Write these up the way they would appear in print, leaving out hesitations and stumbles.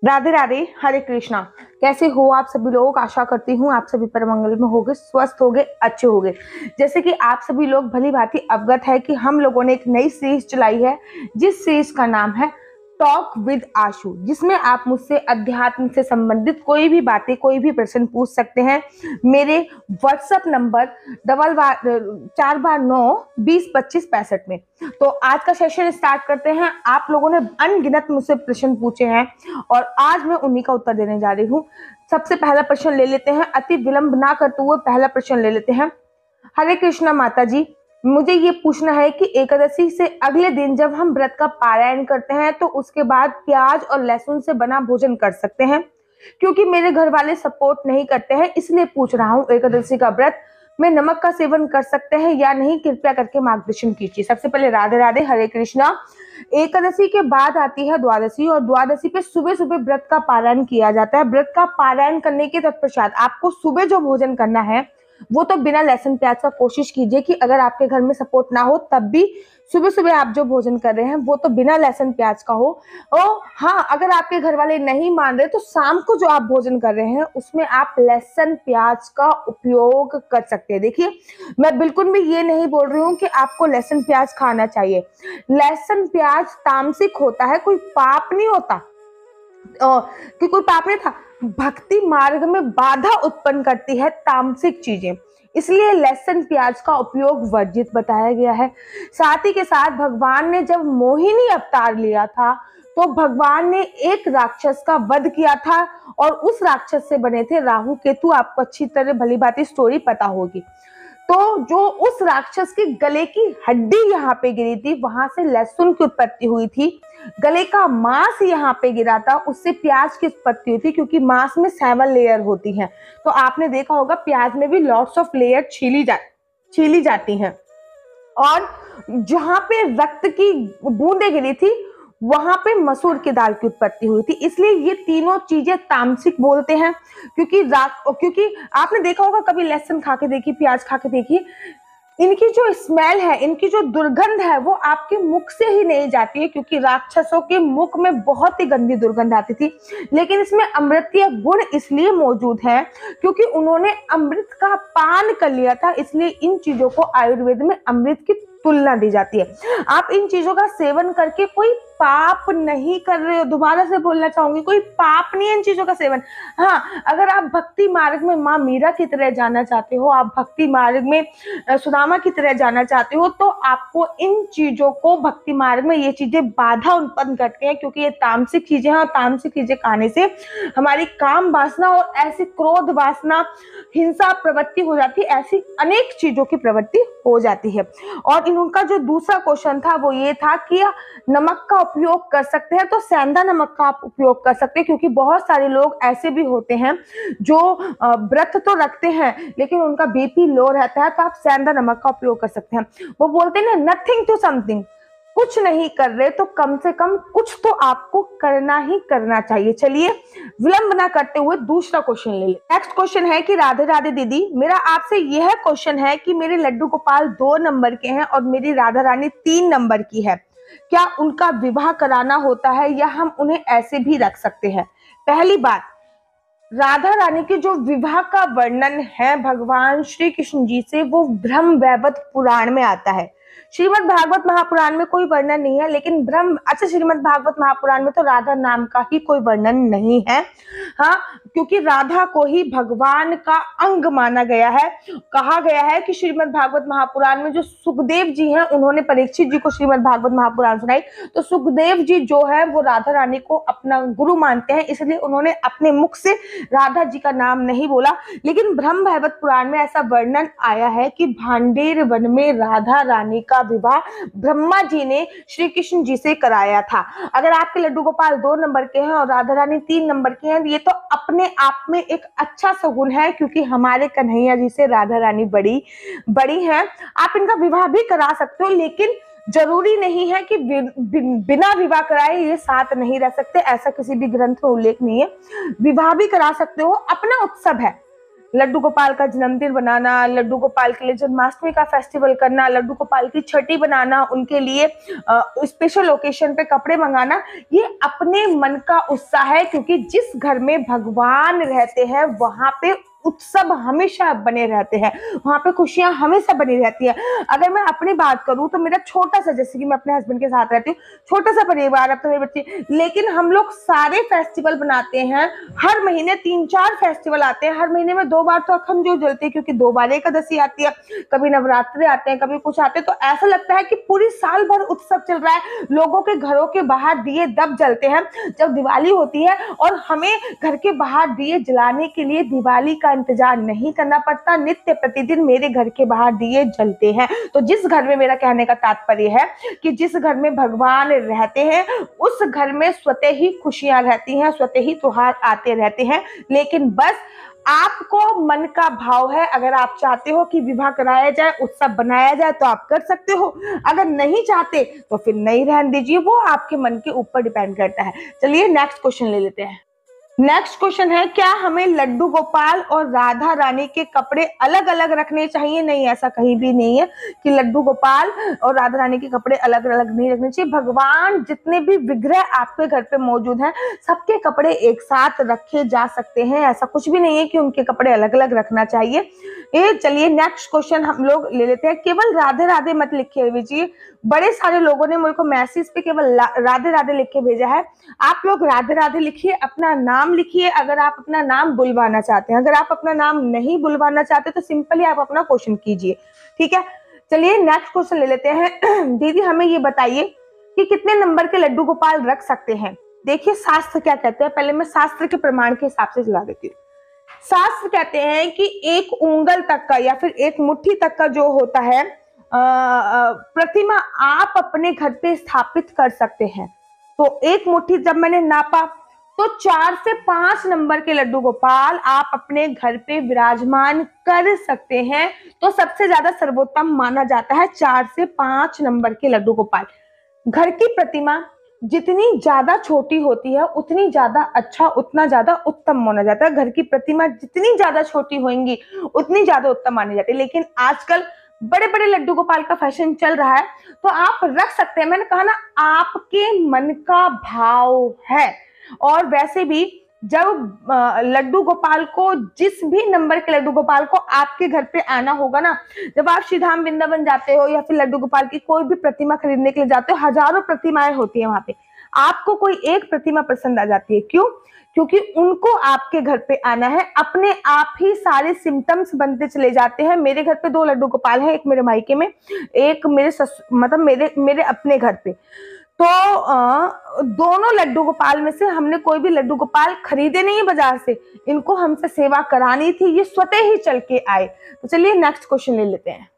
राधे राधे, हरे कृष्णा। कैसे हो आप सभी लोग? आशा करती हूँ आप सभी पर मंगल में होगे, स्वस्थ होगे, अच्छे होगे। जैसे कि आप सभी लोग भली भांति अवगत है कि हम लोगों ने एक नई सीरीज चलाई है, जिस सीरीज का नाम है टॉक विद आशु, जिसमें आप मुझसे अध्यात्म से संबंधित कोई भी बातें, कोई भी प्रश्न पूछ सकते हैं। मेरे व्हाट्सएप नंबर 4 बार 9 20 25 65 में। तो आज का सेशन स्टार्ट करते हैं। आप लोगों ने अनगिनत मुझसे प्रश्न पूछे हैं और आज मैं उन्हीं का उत्तर देने जा रही हूँ। सबसे पहला प्रश्न ले लेते हैं, अति विलंब ना करते हुए पहला प्रश्न ले लेते हैं। हरे कृष्णा माता जी, मुझे ये पूछना है कि एकादशी से अगले दिन जब हम व्रत का पारायण करते हैं तो उसके बाद प्याज और लहसुन से बना भोजन कर सकते हैं? क्योंकि मेरे घर वाले सपोर्ट नहीं करते हैं, इसलिए पूछ रहा हूँ। एकादशी का व्रत में नमक का सेवन कर सकते हैं या नहीं, कृपया करके मार्गदर्शन कीजिए। सबसे पहले राधे राधे, हरे कृष्णा। एकादशी के बाद आती है द्वादशी और द्वादशी पे सुबह सुबह व्रत का पारायण किया जाता है। व्रत का पारायण करने के तत्पश्चात आपको सुबह जो भोजन करना है वो तो बिना लहसुन प्याज का कोशिश कीजिए कि अगर आपके घर में सपोर्ट ना हो तब भी सुबह सुबह आप जो भोजन कर रहे हैं वो तो बिना लहसुन प्याज का हो। और हाँ, अगर आपके घर वाले नहीं मान रहे तो शाम को जो आप भोजन कर रहे हैं उसमें आप लहसुन प्याज का उपयोग कर सकते हैं। देखिए, मैं बिल्कुल भी ये नहीं बोल रही हूँ कि आपको लहसुन प्याज खाना चाहिए। लहसुन प्याज तामसिक होता है, कोई पाप नहीं होता। कि कोई पाप नहीं था। भक्ति मार्ग में बाधा उत्पन्न करती है तामसिक चीजें, इसलिए लहसुन प्याज का उपयोग वर्जित बताया गया है। साथ ही के साथ भगवान ने जब मोहिनी अवतार लिया था तो भगवान ने एक राक्षस का वध किया था और उस राक्षस से बने थे राहु केतु। आपको अच्छी तरह भली भांति स्टोरी पता होगी। तो जो उस राक्षस के गले की हड्डी यहाँ पे गिरी थी, वहां से लहसुन की उत्पत्ति हुई थी। गले का मांस यहाँ पे गिरा था, उससे प्याज की उत्पत्ति हुई थी, क्योंकि मांस में 7 लेयर होती हैं। तो आपने देखा होगा प्याज में भी लॉट्स ऑफ लेयर छीली जाती हैं। और जहां पे रक्त की बूंदें गिरी थी वहां पे मसूर की दाल की उत्पत्ति हुई थी। इसलिए ये तीनों चीजें तामसिक बोलते हैं। क्योंकि आपने देखा होगा, कभी लहसुन खा के देखिए, प्याज खा के देखिए, इनकी जो स्मेल है, इनकी जो दुर्गंध है वो आपके मुख से ही नहीं जाती है, क्योंकि राक्षसों के मुख में बहुत ही गंदी दुर्गंध आती थी। लेकिन इसमें अमृतीय गुण इसलिए मौजूद है क्योंकि उन्होंने अमृत का पान कर लिया था, इसलिए इन चीजों को आयुर्वेद में अमृत की तुलना दी जाती है। आप इन चीजों का सेवन करके कोई पाप नहीं कर रहे हो। दोबारा से बोलना चाहूंगी, कोई पाप नहीं है इन चीजों का सेवन। हाँ, अगर आप भक्ति मार्ग में माँ मीरा की तरह जाना चाहते हो, आप भक्ति मार्ग में सुदामा की तरह जाना चाहते हो, तो आपको इन चीजों को, भक्ति मार्ग में ये चीजें बाधा उत्पन्न करती हैं, क्योंकि ये तामसिक चीजें हैं और तामसिक चीजें खाने से हमारी काम वासना और ऐसी क्रोध वासना, हिंसा प्रवृत्ति हो जाती है, ऐसी अनेक चीजों की प्रवृत्ति हो जाती है। और इनका जो दूसरा क्वेश्चन था वो ये था कि नमक का उपयोग कर सकते हैं, तो सेंधा नमक का आप उपयोग कर सकते हैं, क्योंकि बहुत सारे लोग ऐसे भी होते हैं जो व्रत तो रखते हैं लेकिन उनका बीपी लो रहता है, तो आप सेंधा नमक का उपयोग कर सकते हैं। वो बोलते हैं ना, नथिंग टू समथिंग, कुछ नहीं कर रहे तो कम से कम कुछ तो आपको करना ही करना चाहिए। चलिए, विलंब ना करते हुए दूसरा क्वेश्चन ले ले। नेक्स्ट क्वेश्चन है कि राधे राधे दीदी, मेरा आपसे यह क्वेश्चन है कि मेरे लड्डू गोपाल 2 नंबर के हैं और मेरी राधा रानी 3 नंबर की है। क्या उनका विवाह कराना होता है या हम उन्हें ऐसे भी रख सकते हैं? पहली बात, राधा रानी के जो विवाह का वर्णन है भगवान श्री कृष्ण जी से, वो ब्रह्म वैवर्त पुराण में आता है। श्रीमद् भागवत महापुराण में कोई वर्णन नहीं है, लेकिन श्रीमद् भागवत महापुराण में तो राधा नाम का ही कोई वर्णन नहीं है। हाँ, क्योंकि राधा को ही भगवान का अंग माना गया है। कहा गया है कि श्रीमद् भागवत महापुराण में जो सुखदेव जी हैं, उन्होंने परीक्षित जी को श्रीमद् भागवत महापुराण सुनाई, तो सुखदेव जी जो है वो राधा रानी को अपना गुरु मानते हैं, इसलिए उन्होंने अपने मुख से राधा जी का नाम नहीं बोला। लेकिन ब्रह्म वैवर्त पुराण में ऐसा वर्णन आया है कि भांडेर वन में राधा रानी का विवाह ब्रह्मा जी ने श्री कृष्ण जी से कराया था। अगर आपके लड्डू गोपाल 2 नंबर के हैं और राधा रानी 3 नंबर के हैं, ये तो अपने आप में एक अच्छा सगुन है, क्योंकि हमारे कन्हैया जी से राधा रानी बड़ी हैं। आप इनका विवाह भी करा सकते हो, लेकिन जरूरी नहीं है कि बिना विवाह कराए ये साथ नहीं रह सकते, ऐसा किसी भी ग्रंथ में उल्लेख नहीं है। विवाह भी करा सकते हो, अपना उत्सव है। लड्डू गोपाल का जन्मदिन बनाना, लड्डू गोपाल के लिए जन्माष्टमी का फेस्टिवल करना, लड्डू गोपाल की छठी बनाना, उनके लिए स्पेशल ओकेशन पे कपड़े मंगाना, ये अपने मन का उत्साह है, क्योंकि जिस घर में भगवान रहते हैं वहां पे उत्सव हमेशा बने रहते हैं, वहां पे खुशियां हमेशा बनी रहती है। अगर मैं अपनी बात करूं तो मेरा छोटा सा, जैसे कि मैं अपने हस्बैंड के साथ रहती हूँ, छोटा सा परिवार, अब तो मेरे बच्चे, लेकिन हम लोग सारे फेस्टिवल बनाते हैं। हर महीने 3-4 फेस्टिवल आते हैं, हर महीने में 2 बार तो अखंड ज्योत जलती है, क्योंकि 2 बार एकादशी आती है, कभी नवरात्रि आते हैं, कभी कुछ आते हैं, तो ऐसा लगता है कि पूरी साल भर उत्सव चल रहा है। लोगों के घरों के बाहर दिए दब जलते हैं जब दिवाली होती है, और हमें घर के बाहर दिए जलाने के लिए दिवाली का इंतजार नहीं करना पड़ता। नित्य प्रतिदिन मेरे घर के बाहर दिए जलते हैं। तो जिस घर में, मेरा कहने का तात्पर्य है कि जिस घर में भगवान रहते हैं उस घर में स्वतः ही खुशियां रहती हैं, स्वतः ही त्योहार आते रहते हैं। लेकिन बस आपको मन का भाव है, अगर आप चाहते हो कि विवाह कराया जाए, उत्सव बनाया जाए, तो आप कर सकते हो। अगर नहीं चाहते तो फिर नहीं रहने दीजिए, वो आपके मन के ऊपर डिपेंड करता है। चलिए नेक्स्ट क्वेश्चन ले लेते हैं। नेक्स्ट क्वेश्चन है, क्या हमें लड्डू गोपाल और राधा रानी के कपड़े अलग अलग रखने चाहिए? नहीं, ऐसा कहीं भी नहीं है कि लड्डू गोपाल और राधा रानी के कपड़े अलग अलग नहीं रखने चाहिए। भगवान जितने भी विग्रह आपके घर पे मौजूद हैं, सबके कपड़े एक साथ रखे जा सकते हैं। ऐसा कुछ भी नहीं है कि उनके कपड़े अलग अलग रखना चाहिए। ये चलिए नेक्स्ट क्वेश्चन हम लोग ले लेते हैं। केवल राधे राधे मत लिखिए भेजिए। बड़े सारे लोगों ने मेरे को मैसेज पे केवल राधे राधे लिख के भेजा है। आप लोग राधे राधे लिखिए, अपना नाम लिखिए अगर आप अपना नाम बुलवाना चाहते हैं। अगर आप अपना नाम नहीं बुलवाना चाहते तो सिंपली आप अपना क्वेश्चन कीजिए, ठीक है। चलिए नेक्स्ट क्वेश्चन ले लेते हैं। दीदी हमें ये बताइए कि कितने नंबर के लड्डू गोपाल रख सकते हैं? देखिए शास्त्र क्या कहते हैं, पहले मैं शास्त्र के प्रमाण के हिसाब से चला देती हूँ। शास्त्र कहते हैं कि 1 उंगल तक का या फिर 1 मुट्ठी तक का जो होता है प्रतिमा आप अपने घर पे स्थापित कर सकते हैं। तो 1 मुट्ठी जब मैंने नापा तो 4 से 5 नंबर के लड्डू गोपाल आप अपने घर पे विराजमान कर सकते हैं। तो सबसे ज्यादा सर्वोत्तम माना जाता है 4 से 5 नंबर के लड्डू गोपाल। घर की प्रतिमा जितनी ज्यादा छोटी होती है उतनी ज्यादा अच्छा, उतना ज्यादा उत्तम माना जाता है। घर की प्रतिमा जितनी ज्यादा छोटी होंगी उतनी ज्यादा उत्तम मानी जाती है। लेकिन आजकल बड़े बड़े लड्डू गोपाल का फैशन चल रहा है, तो आप रख सकते हैं। मैंने कहा ना, आपके मन का भाव है। और वैसे भी जब लड्डू गोपाल को, जिस भी नंबर के लड्डू गोपाल को आपके घर पे आना होगा ना, जब आप श्री धाम वृंदावन जाते हो या फिर लड्डू गोपाल की कोई भी प्रतिमा खरीदने के लिए जाते हो, हजारों प्रतिमाएं होती है वहां पे, आपको कोई एक प्रतिमा पसंद आ जाती है। क्यों? क्योंकि उनको आपके घर पे आना है। अपने आप ही सारे सिम्टम्स बनते चले जाते हैं। मेरे घर पे 2 लड्डू गोपाल हैं, एक मेरे मायके में, एक मेरे मतलब मेरे अपने घर पे। तो दोनों लड्डू गोपाल में से हमने कोई भी लड्डू गोपाल खरीदे नहीं बाजार से, इनको हमसे सेवा करानी थी, ये स्वतः ही चल के आए। तो चलिए नेक्स्ट क्वेश्चन ले लेते हैं।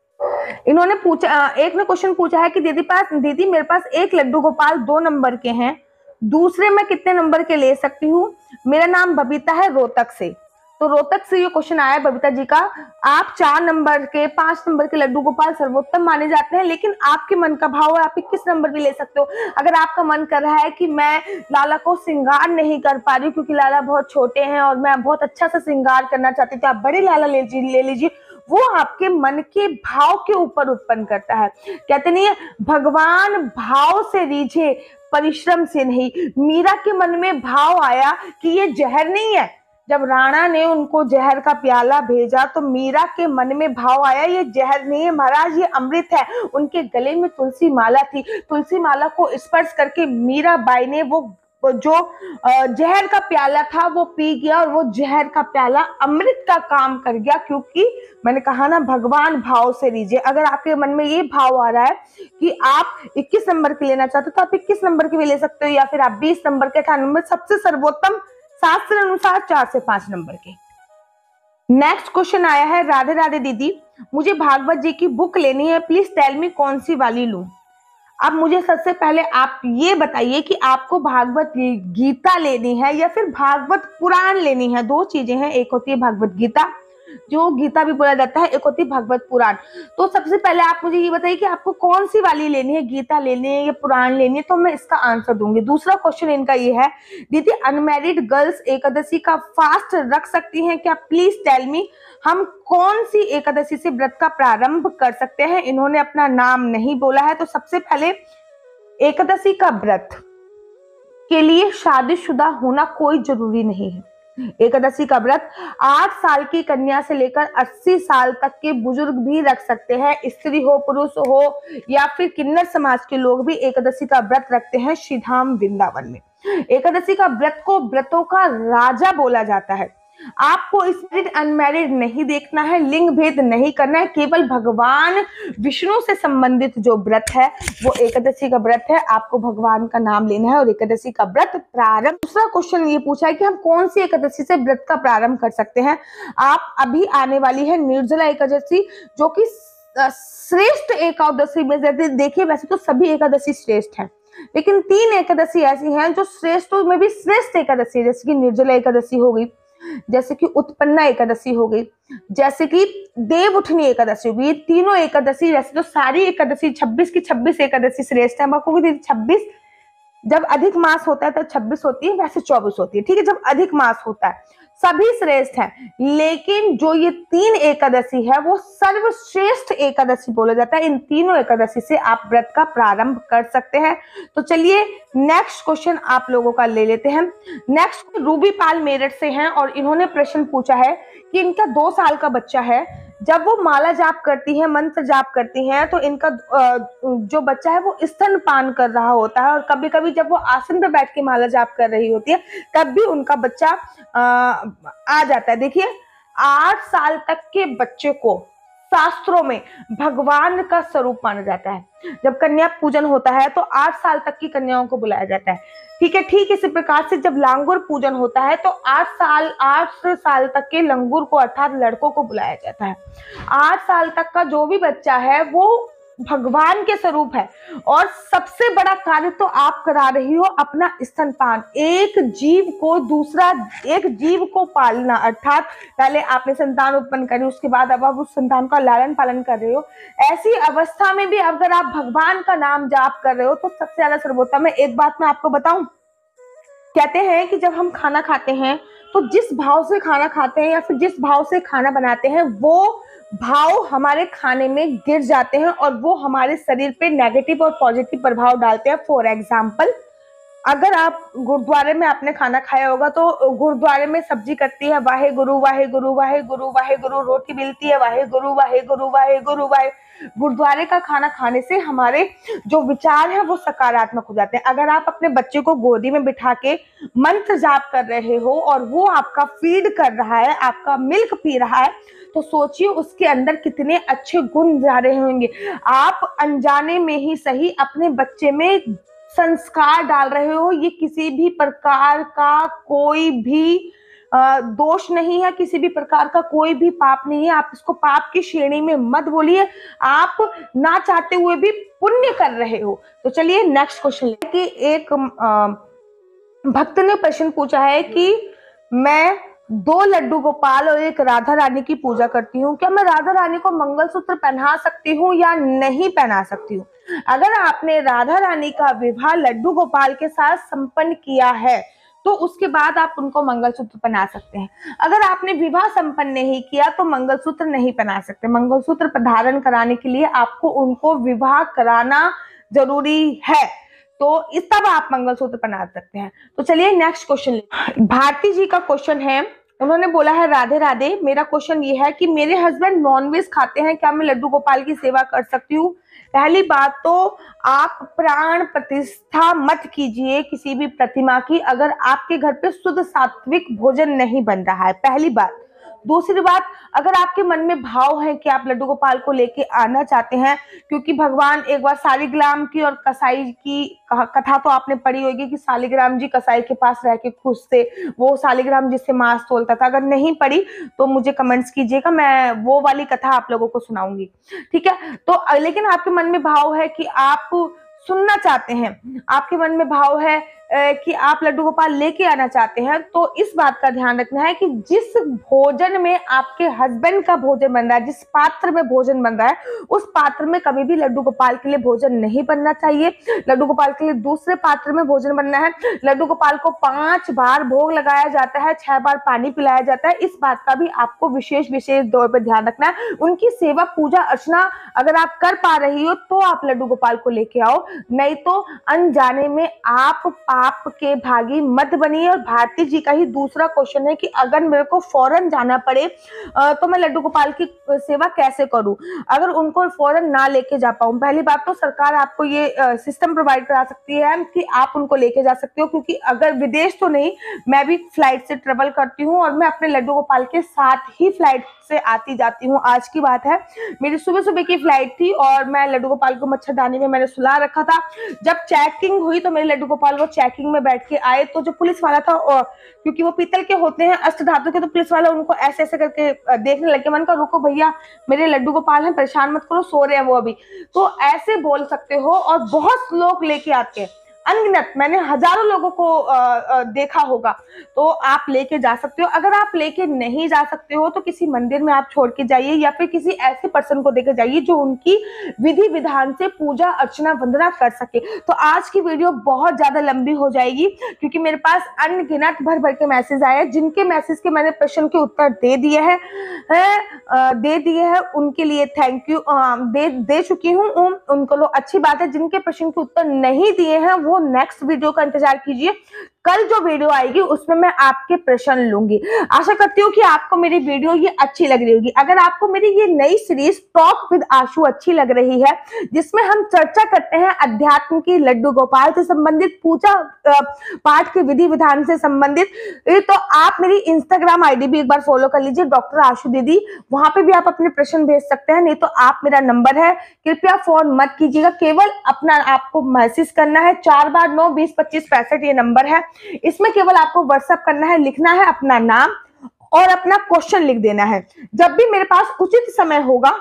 इन्होंने पूछा, एक ने क्वेश्चन पूछा है कि दीदी मेरे पास एक लड्डू गोपाल 2 नंबर के हैं, दूसरे मैं कितने नंबर के ले सकती हूँ? मेरा नाम बबीता है, रोहतक से। तो रोहतक से ये क्वेश्चन आया बबीता जी का। आप 4 नंबर के, 5 नंबर के लड्डू गोपाल सर्वोत्तम माने जाते हैं, लेकिन आपके मन का भाव है, आप 21 नंबर भी ले सकते हो। अगर आपका मन कर रहा है कि मैं लाला को श्रृंगार नहीं कर पा रही क्योंकि लाला बहुत छोटे हैं और मैं बहुत अच्छा सा श्रृंगार करना चाहती हूँ, तो आप बड़े लाला ले लीजिए। वो आपके मन के भाव के ऊपर उत्पन्न करता है। कहते नहीं है, भगवान भाव से रीझे परिश्रम से नहीं। मीरा के मन में भाव आया कि ये जहर नहीं है। जब राणा ने उनको जहर का प्याला भेजा तो मीरा के मन में भाव आया, ये जहर नहीं है महाराज, ये अमृत है। उनके गले में तुलसी माला थी, तुलसी माला को स्पर्श करके मीरा बाई ने वो जो जहर का प्याला था वो पी गया, और वो जहर का प्याला अमृत का काम कर गया। क्योंकि मैंने कहा ना, भगवान भाव से लीजिए। अगर आपके मन में ये भाव आ रहा है कि आप 21 नंबर के लेना चाहते हो तो आप 21 नंबर के भी ले सकते हो, या फिर आप 20 नंबर के, 18 नंबर, सबसे सर्वोत्तम शास्त्र अनुसार 4 से 5 नंबर के। नेक्स्ट क्वेश्चन आया है, राधे राधे दीदी, मुझे भागवत जी की बुक लेनी है, प्लीज टेल मी कौन सी वाली लूं? अब मुझे सबसे पहले आप ये बताइए कि आपको भागवत गीता लेनी है या फिर भागवत पुराण लेनी है। 2 चीजें हैं, एक होती है भागवत गीता, जो गीता भी बोला जाता है, एक होती है भगवत पुराण। तो सबसे पहले आप मुझे ये बताइए कि आपको कौन सी वाली लेनी है, गीता लेनी है या पुराण लेनी है, तो मैं इसका आंसर दूंगी। दूसरा क्वेश्चन इनका ये है, दीदी अनमैरिड गर्ल्स एकादशी का फास्ट रख सकती हैं क्या, प्लीज टेल मी। हम कौन सी एकादशी से व्रत का प्रारंभ कर सकते हैं। इन्होंने अपना नाम नहीं बोला है। तो सबसे पहले, एकादशी का व्रत के लिए शादीशुदा होना कोई जरूरी नहीं है। एकादशी का व्रत 8 साल की कन्या से लेकर 80 साल तक के बुजुर्ग भी रख सकते हैं। स्त्री हो, पुरुष हो या फिर किन्नर समाज के लोग भी एकादशी का व्रत रखते हैं श्रीधाम वृंदावन में। एकादशी का व्रत को व्रतों का राजा बोला जाता है। आपको मैरिड अनमैरिड नहीं देखना है, लिंग भेद नहीं करना है, केवल भगवान विष्णु से संबंधित जो व्रत है वो एकादशी का व्रत है। आपको भगवान का नाम लेना है और एकादशी का व्रत प्रारंभ। दूसरा क्वेश्चन ये पूछा है कि हम कौन सी एकादशी से व्रत का प्रारंभ कर सकते हैं। आप अभी आने वाली है निर्जला एकादशी, जो कि श्रेष्ठ एकादशी में, देखिए वैसे तो सभी एकादशी श्रेष्ठ है, लेकिन 3 एकादशी ऐसी हैं जो श्रेष्ठों में भी श्रेष्ठ एकादशी है। जैसे कि निर्जला एकादशी हो गई, जैसे कि उत्पन्ना एकादशी हो गई, जैसे कि देवउठनी एकादशी हो गई। ये तीनों एकादशी, वैसे तो सारी एकादशी 26 की 26 एकादशी श्रेष्ठ है। आपको 26 जब अधिक मास होता है तो 26 होती है, वैसे 24 होती है, ठीक है। जब अधिक मास होता है सभी श्रेष्ठ हैं, लेकिन जो ये 3 एकादशी है वो सर्वश्रेष्ठ एकादशी बोला जाता है। इन तीनों एकादशी से आप व्रत का प्रारंभ कर सकते हैं। तो चलिए नेक्स्ट क्वेश्चन आप लोगों का ले लेते हैं। नेक्स्ट रूबी पाल मेरठ से हैं और इन्होंने प्रश्न पूछा है कि इनका 2 साल का बच्चा है। जब वो माला जाप करती है, मंत्र जाप करती हैं, तो इनका जो बच्चा है वो स्तनपान कर रहा होता है, और कभी कभी जब वो आसन पर बैठ के माला जाप कर रही होती है तब भी उनका बच्चा आ जाता है। देखिए 8 साल तक के बच्चे को शास्त्रों में भगवान का स्वरूप माना जाता है। जब कन्या पूजन होता है तो 8 साल तक की कन्याओं को बुलाया जाता है, ठीक है। ठीक इसी प्रकार से जब लांगुर पूजन होता है तो 8 साल तक के लंगूर को अर्थात लड़कों को बुलाया जाता है। 8 साल तक का जो भी बच्चा है वो भगवान के स्वरूप है। और सबसे बड़ा कार्य तो आप करा रही हो अपना स्तनपान, एक जीव को पालना, अर्थात पहले आपने संतान उत्पन्न करी, उसके बाद अब आप उस संतान का लालन पालन कर रहे हो। ऐसी अवस्था में भी अगर आप भगवान का नाम जाप कर रहे हो तो सबसे ज्यादा सर्वोत्तम है। एक बात मैं आपको बताऊं, कहते हैं कि जब हम खाना खाते हैं तो जिस भाव से खाना खाते हैं या फिर जिस भाव से खाना बनाते हैं वो भाव हमारे खाने में गिर जाते हैं और वो हमारे शरीर पे नेगेटिव और पॉजिटिव प्रभाव डालते हैं। फॉर एग्जाम्पल, अगर आप गुरुद्वारे में आपने खाना खाया होगा तो गुरुद्वारे में सब्जी कटती है वाहे गुरु वाहे गुरु वाहे गुरु वाहे गुरु, रोटी मिलती है वाहे गुरु वाहे गुरु वाहे गुरु वाहे। गुरुद्वारे का खाना खाने से हमारे जो विचार है वो सकारात्मक हो जाते हैं। अगर आप अपने बच्चे को गोदी में बिठा के मंत्र जाप कर रहे हो और वो आपका फीड कर रहा है, आपका मिल्क पी रहा है, तो सोचिए उसके अंदर कितने अच्छे गुण जा रहे होंगे। आप अनजाने में ही सही अपने बच्चे में संस्कार डाल रहे हो। ये किसी भी प्रकार का कोई भी दोष नहीं है, किसी भी प्रकार का कोई भी पाप नहीं है। आप इसको पाप की श्रेणी में मत बोलिए, आप ना चाहते हुए भी पुण्य कर रहे हो। तो चलिए नेक्स्ट क्वेश्चन कि एक भक्त ने प्रश्न पूछा है कि मैं 2 लड्डू गोपाल और एक राधा रानी की पूजा करती हूँ, क्या मैं राधा रानी को मंगलसूत्र पहना सकती हूँ या नहीं पहना सकती हूँ। अगर आपने राधा रानी का विवाह लड्डू गोपाल के साथ संपन्न किया है तो उसके बाद आप उनको मंगलसूत्र पहना सकते हैं। अगर आपने विवाह संपन्न नहीं किया तो मंगलसूत्र नहीं पहना सकते। मंगलसूत्र धारण कराने के लिए आपको उनको विवाह कराना जरूरी है, तो इस तब आप मंगलसूत्र पहना सकते हैं। तो चलिए नेक्स्ट क्वेश्चन भारती जी का क्वेश्चन है। उन्होंने बोला है राधे राधे, मेरा क्वेश्चन ये है कि मेरे हस्बैंड नॉनवेज खाते हैं, क्या मैं लड्डू गोपाल की सेवा कर सकती हूँ। पहली बात तो आप प्राण प्रतिष्ठा मत कीजिए किसी भी प्रतिमा की अगर आपके घर पे शुद्ध सात्विक भोजन नहीं बन रहा है, पहली बात। दूसरी बात, अगर आपके मन में भाव है कि आप लड्डू गोपाल को लेके आना चाहते हैं, क्योंकि भगवान एक बार सालिग्राम की और कसाई की कथा तो आपने पढ़ी होगी कि सालिग्राम जी कसाई के पास रह के खुश थे, वो सालिग्राम जिससे मांस तोलता था। अगर नहीं पढ़ी तो मुझे कमेंट्स कीजिएगा, मैं वो वाली कथा आप लोगों को सुनाऊंगी, ठीक है। तो लेकिन आपके मन में भाव है कि आप सुनना चाहते हैं, आपके मन में भाव है कि आप लड्डू गोपाल लेके आना चाहते हैं, तो इस बात का ध्यान रखना है कि जिस भोजन में आपके हस्बैंड का भोजन बन रहा है, जिस पात्र में भोजन बन रहा है, उस पात्र में कभी भी लड्डू गोपाल के लिए भोजन नहीं बनना चाहिए। लड्डू गोपाल के लिए दूसरे पात्र में भोजन बनना है। लड्डू गोपाल को 5 बार भोग लगाया जाता है, 6 बार पानी पिलाया जाता है। इस बात का भी आपको विशेष तौर पर ध्यान रखना है। उनकी सेवा पूजा अर्चना अगर आप कर पा रही हो तो आप लड्डू गोपाल को लेके आओ, नहीं तो अनजाने में आप पाप के भागी मत बनिए। और भारती जी का ही दूसरा क्वेश्चन है कि अगर मेरे को फौरन जाना पड़े तो मैं लड्डू गोपाल की सेवा कैसे करूं, अगर उनको फौरन ना लेके जा पाऊं। पहली बात तो सरकार आपको ये सिस्टम प्रोवाइड करा सकती है कि आप उनको लेके जा सकते हो, क्योंकि अगर विदेश तो नहीं, मैं भी फ्लाइट से ट्रेवल करती हूँ और मैं अपने लड्डू गोपाल के साथ ही फ्लाइट से आती जाती हूँ। आज की बात है, मेरी सुबह की फ्लाइट थी और मैं लड्डू गोपाल को मच्छरदानी में मैंने सुला रखा था। जब चेकिंग हुई तो मेरे लड्डू गोपाल वो चेकिंग में बैठ के आए, तो जो पुलिस वाला था, क्योंकि वो पीतल के होते हैं, अष्ट धातु के, तो पुलिस वाला उनको ऐसे ऐसे करके देखने लगे। मैंने कहा रुको भैया, मेरे लड्डू गोपाल हैं, परेशान मत करो, सो रहे हैं वो अभी। तो ऐसे बोल सकते हो। और बहुत लोग लेके आते हैं, अनगिनत, मैंने हजारों लोगों को देखा होगा, तो आप लेके जा सकते हो। अगर आप लेके नहीं जा सकते हो तो किसी मंदिर में आप छोड़ के जाइए, या फिर किसी ऐसे पर्सन को देकर जाइए जो उनकी विधि विधान से पूजा अर्चना वंदना कर सके। तो आज की वीडियो बहुत ज्यादा लंबी हो जाएगी, क्योंकि मेरे पास अनगिनत भर भर के मैसेज आए, जिनके मैसेज के मैंने प्रश्न के उत्तर दे दिए हैं, उनके लिए थैंक यू, दे चुकी हूँ उनको। लो अच्छी बात है। जिनके प्रश्न के उत्तर नहीं दिए हैं वो नेक्स्ट वीडियो का इंतजार कीजिए। कल जो वीडियो आएगी उसमें मैं आपके प्रश्न लूंगी। आशा करती हूँ कि आपको मेरी वीडियो ये अच्छी लग रही होगी। अगर आपको मेरी ये नई सीरीज टॉक विद आशु अच्छी लग रही है, जिसमें हम चर्चा करते हैं अध्यात्म की, लड्डू गोपाल से संबंधित, पूजा पाठ के विधि विधान से संबंधित, तो आप मेरी इंस्टाग्राम आईडी भी एक बार फॉलो कर लीजिए, डॉक्टर आशु दीदी। वहां पे भी आप अपने प्रश्न भेज सकते हैं, नहीं तो आप मेरा नंबर है, कृपया फोन मत कीजिएगा, केवल अपना आपको मैसेज करना है। 4 बार 9 20 25 65 ये नंबर है। इसमें केवल आपको व्हाट्सएप करना है, लिखना है अपना नाम और अपना क्वेश्चन लिख देना है। जब भी मेरे पास उचित समय होगा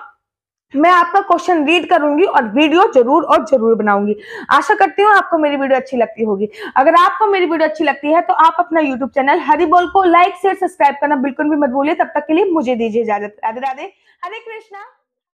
मैं आपका क्वेश्चन रीड करूंगी और वीडियो जरूर और जरूर बनाऊंगी। आशा करती हूँ आपको मेरी वीडियो अच्छी लगती होगी। अगर आपको मेरी वीडियो अच्छी लगती है तो आप अपना यूट्यूब चैनल हरिबोल को लाइक शेयर सब्सक्राइब करना बिल्कुल भी मत भूलिए। तब तक के लिए मुझे दीजिए इजाजत। राधे राधे, हरे कृष्णा।